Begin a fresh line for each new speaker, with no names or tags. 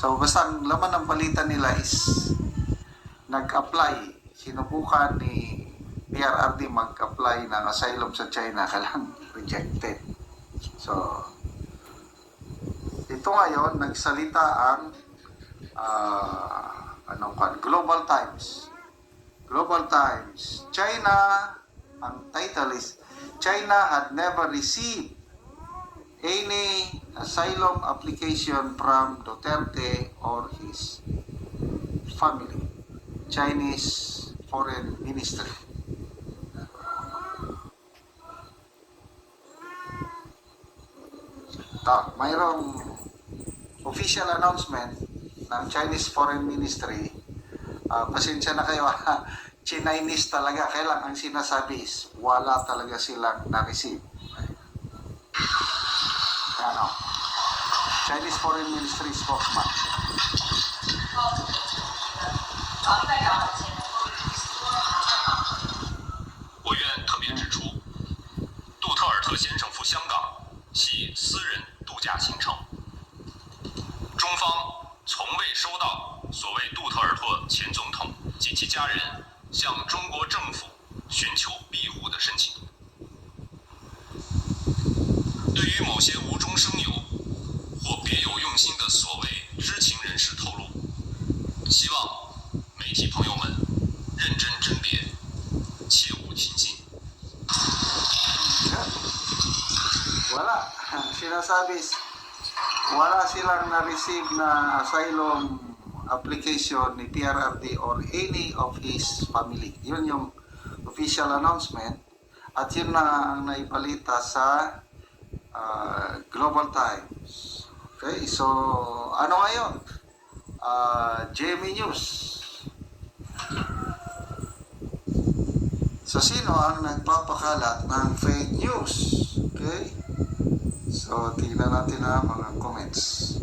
So basta ang laman ng balita nila is nag-apply, sinubukan ni PRRD mag-apply ng asylum sa China, kalang rejected. So ito ngayon, nagsalita ang Global Times. Global Times. China, ang title is, China had never received any asylum application from Duterte or his family. Chinese Foreign Ministry. Mayroong official announcement ng Chinese Foreign Ministry. Pasensya na kayo, Chinese talaga. Kaya lang ang sinasabi is wala talaga silang na-receive. Ano? Chinese Foreign Ministry spokesman.
我愿特别指出，杜特尔特先生赴香港系私人度假行程，中方从未收到所谓杜特尔特前总统及其家人向中国政府寻求庇护的申请。对于某些无中生有或别有用心的所谓知情人士透露，希望媒体朋友们认真甄别，切勿轻信。
Wala. Sinasabi, wala silang na-receive na asylum application ni PRRD or any of his family. Yun yung official announcement at yun na ang naipalita sa Global Times. Okay, so ano ngayon? GMA News. So sino ang nagpapakalat ng fake news? Okay? So tingnan natin na mga comments.